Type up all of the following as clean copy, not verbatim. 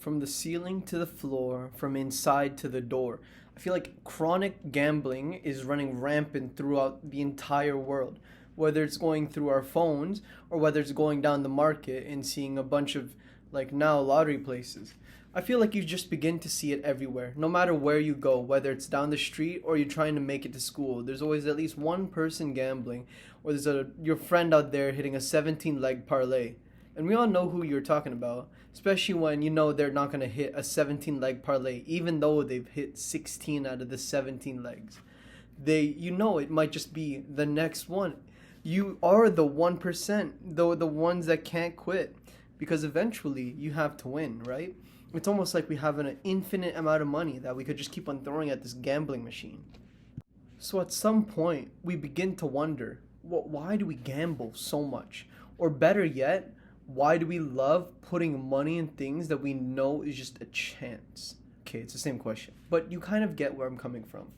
from the ceiling to the floor, from inside to the door. I feel like chronic gambling is running rampant throughout the entire world, whether it's going through our phones or whether it's going down the market and seeing a bunch of, like now, lottery places. I feel like you just begin to see it everywhere. No matter where you go, whether it's down the street or you're trying to make it to school, there's always at least one person gambling, or there's your friend out there hitting a 17 leg parlay. And we all know who you're talking about, especially when you know they're not going to hit a 17 leg parlay, even though they've hit 16 out of the 17 legs. You know it might just be the next one. You are the 1%, though the ones that can't quit, because eventually you have to win, right? It's almost like we have an infinite amount of money that we could just keep on throwing at this gambling machine. So at some point, we begin to wonder, why do we gamble so much? Or better yet, why do we love putting money in things that we know is just a chance? Okay, it's the same question, but you kind of get where I'm coming from.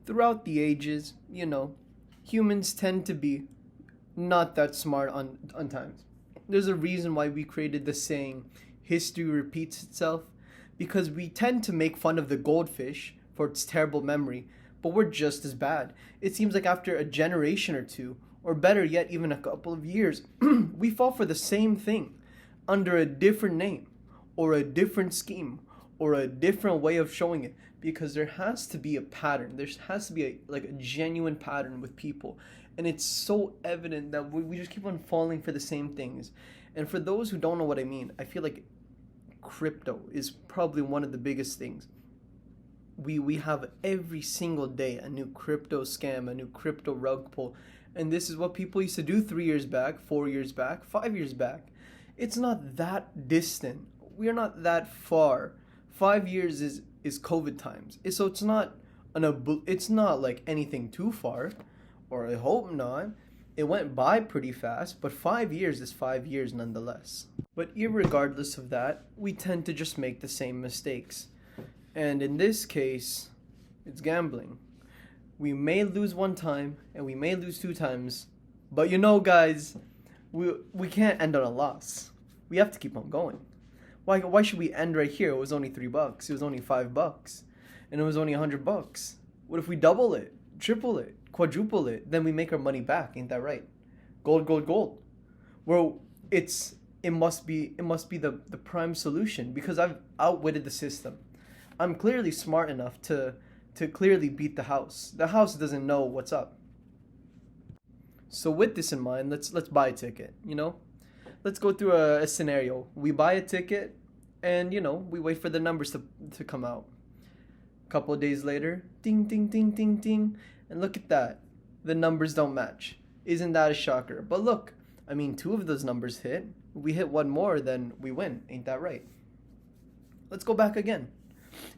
Throughout the ages, humans tend to be not that smart on times. There's a reason why we created the saying, history repeats itself, because we tend to make fun of the goldfish for its terrible memory, but we're just as bad. It seems like after a generation or two, or better yet, even a couple of years, we fall for the same thing under a different name, or a different scheme, or a different way of showing it, because there has to be a pattern. There has to be a genuine pattern with people, and it's so evident that we just keep on falling for the same things. And for those who don't know what I mean, I feel like crypto is probably one of the biggest things. We have every single day a new crypto scam, a new crypto rug pull, and this is what people used to do 3 years back, 4 years back, 5 years back. It's not that distant. We are not that far. 5 years is COVID times. So it's not like anything too far, or I hope not. It went by pretty fast, but 5 years is 5 years nonetheless. But irregardless of that, we tend to just make the same mistakes. And in this case, it's gambling. We may lose one time, and we may lose two times, but guys, we can't end on a loss. We have to keep on going. Why should we end right here? It was only $3. It was only $5. And it was only $100. What if we double it, triple it, quadruple it? Then we make our money back. Ain't that right? Gold, gold, gold. Well, it must be the prime solution, because I've outwitted the system. I'm clearly smart enough to clearly beat the house. The house doesn't know what's up. So with this in mind, let's buy a ticket, Let's go through a scenario. We buy a ticket and, we wait for the numbers to come out. A couple of days later, ding, ding, ding, ding, ding. And look at that. The numbers don't match. Isn't that a shocker? But look, two of those numbers hit. We hit one more, then we win. Ain't that right? Let's go back again.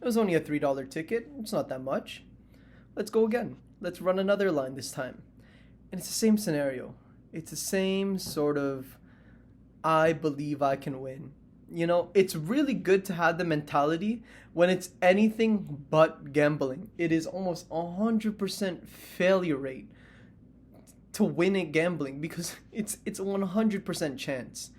It was only a $3 ticket. It's not that much. Let's go again. Let's run another line this time. And it's the same scenario. It's the same sort of, I believe I can win. It's really good to have the mentality when it's anything but gambling. It is almost 100% failure rate to win at gambling, because it's a 100% chance.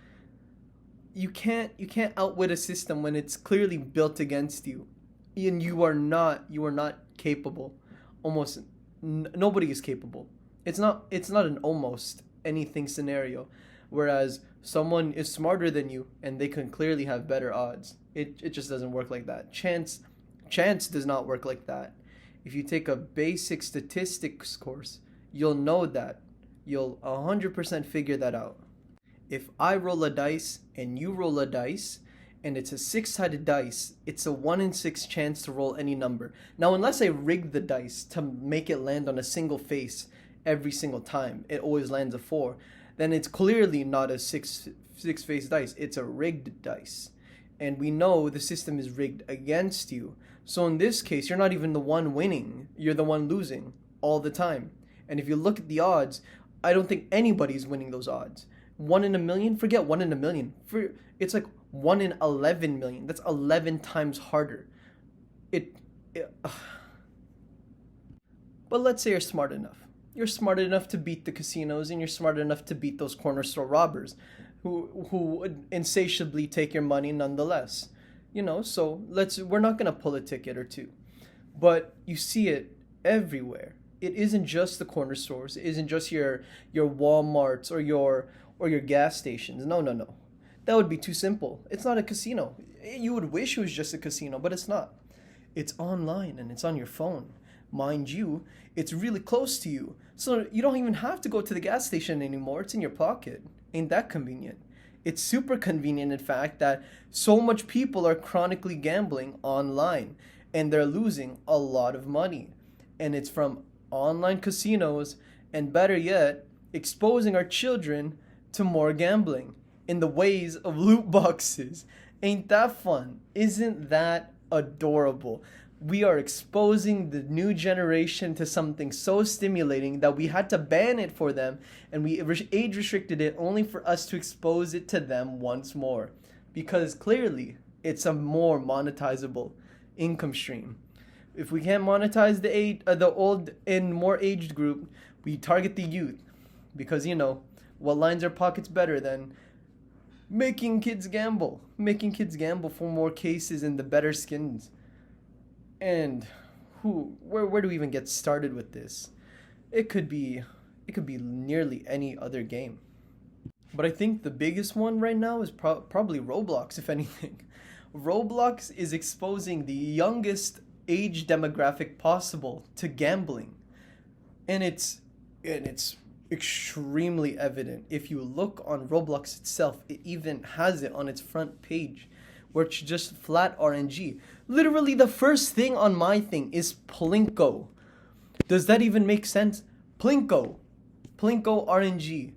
You can't outwit a system when it's clearly built against you, and you are not capable. Almost nobody is capable. It's not an almost anything scenario, whereas someone is smarter than you and they can clearly have better odds. It just doesn't work like that. Chance does not work like that. If you take a basic statistics course, you'll know that. You'll 100% figure that out. If I roll a dice and you roll a dice, and it's a 6-sided dice, it's a 1 in 6 chance to roll any number. Now, unless I rig the dice to make it land on a single face every single time, it always lands a 4, then it's clearly not a six-face dice. It's a rigged dice. And we know the system is rigged against you. So in this case, you're not even the one winning. You're the one losing all the time. And if you look at the odds, I don't think anybody's winning those odds. 1 in a million? Forget 1 in a million. It's like 1 in 11 million. That's 11 times harder. But let's say you're smart enough. You're smart enough to beat the casinos, and you're smart enough to beat those corner store robbers who insatiably take your money nonetheless. So we're not going to pull a ticket or two. But you see it everywhere. It isn't just the corner stores. It isn't just your Walmarts or your gas stations. No, no, no. That would be too simple. It's not a casino. You would wish it was just a casino, but it's not. It's online and it's on your phone. Mind you, it's really close to you. So you don't even have to go to the gas station anymore. It's in your pocket. Ain't that convenient? It's super convenient, in fact, that so much people are chronically gambling online and they're losing a lot of money. And it's from online casinos and, better yet, exposing our children to more gambling in the ways of loot boxes. Ain't that fun? Isn't that adorable? We are exposing the new generation to something so stimulating that we had to ban it for them, and we age restricted it only for us to expose it to them once more. Because clearly, it's a more monetizable income stream. If we can't monetize the old and more aged group, we target the youth. Because, what lines our pockets better than making kids gamble for more cases and the better skins. And where do we even get started with this? It could be nearly any other game. But I think the biggest one right now is probably Roblox, if anything. Roblox is exposing the youngest age demographic possible to gambling. And it's extremely evident. If you look on Roblox itself, it even has it on its front page, where it's just flat RNG. Literally, the first thing on my thing is Plinko. Does that even make sense? Plinko RNG.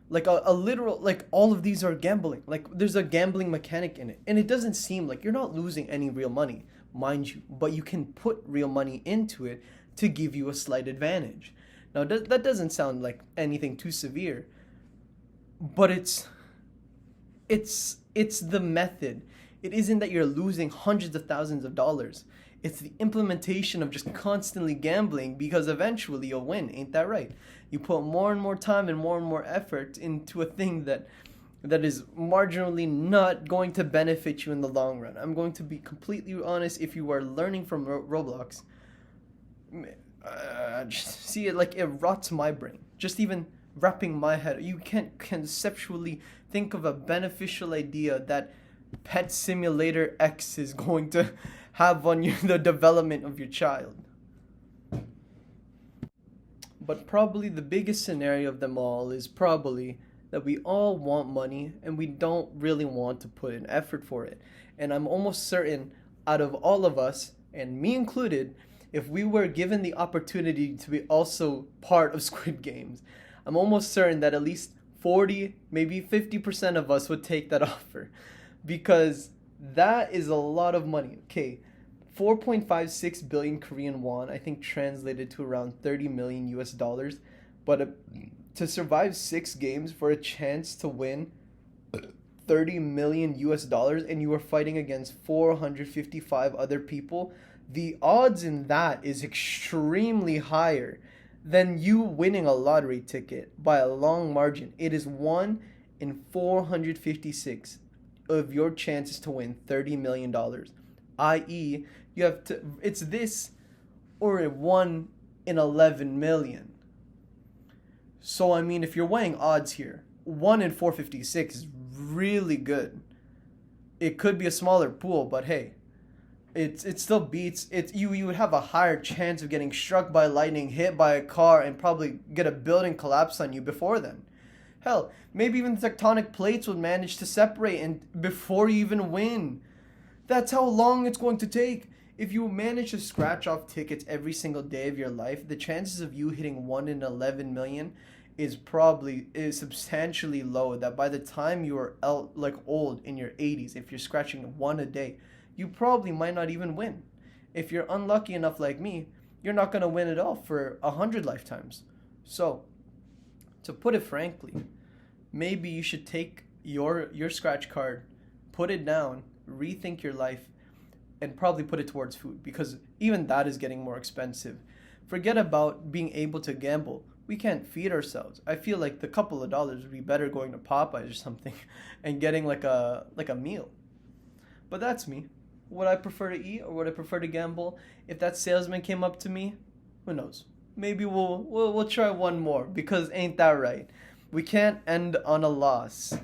Like a literal, like all of these are gambling. Like there's a gambling mechanic in it. And it doesn't seem like you're not losing any real money, mind you, but you can put real money into it to give you a slight advantage. Now that doesn't sound like anything too severe, but it's the method. It isn't that you're losing hundreds of thousands of dollars. It's the implementation of just constantly gambling, because eventually you'll win. Ain't that right? You put more and more time and more effort into a thing that is marginally not going to benefit you in the long run. I'm going to be completely honest. If you are learning from Roblox, just see it, like, it rots my brain. Just even wrapping my head. You can't conceptually think of a beneficial idea that Pet Simulator X is going to have on the development of your child. But probably the biggest scenario of them all is probably that we all want money and we don't really want to put in effort for it. And I'm almost certain, out of all of us, and me included, if we were given the opportunity to be also part of Squid Games, I'm almost certain that at least 40, maybe 50% of us would take that offer. Because that is a lot of money. Okay, 4.56 billion Korean won, I think translated to around 30 million US dollars. But to survive 6 games for a chance to win 30 million US dollars, and you are fighting against 455 other people, the odds in that is extremely higher than you winning a lottery ticket by a long margin. It is 1 in 456 of your chances to win $30 million, i.e., you have to, it's this or 1 in 11 million. So, I mean, if you're weighing odds here, 1 in 456 is really good. It could be a smaller pool, but hey, it still beats it. You would have a higher chance of getting struck by lightning, hit by a car, and probably get a building collapse on you before then. Hell, maybe even the tectonic plates would manage to separate and before you even win. That's how long it's going to take. If you manage to scratch off tickets every single day of your life, the chances of you hitting 1 in 11 million is substantially low. That by the time you are old in your 80s, if you're scratching 1 a day, you probably might not even win. If you're unlucky enough like me, you're not going to win at all for 100 lifetimes. So, to put it frankly, maybe you should take your scratch card, put it down, rethink your life, and probably put it towards food, because even that is getting more expensive. Forget about being able to gamble. We can't feed ourselves. I feel like the couple of dollars would be better going to Popeyes or something and getting like a meal. But that's me. what I prefer to eat or what I prefer to gamble. If that salesman came up to me, who knows? Maybe we'll try one more because ain't that right? We can't end on a loss.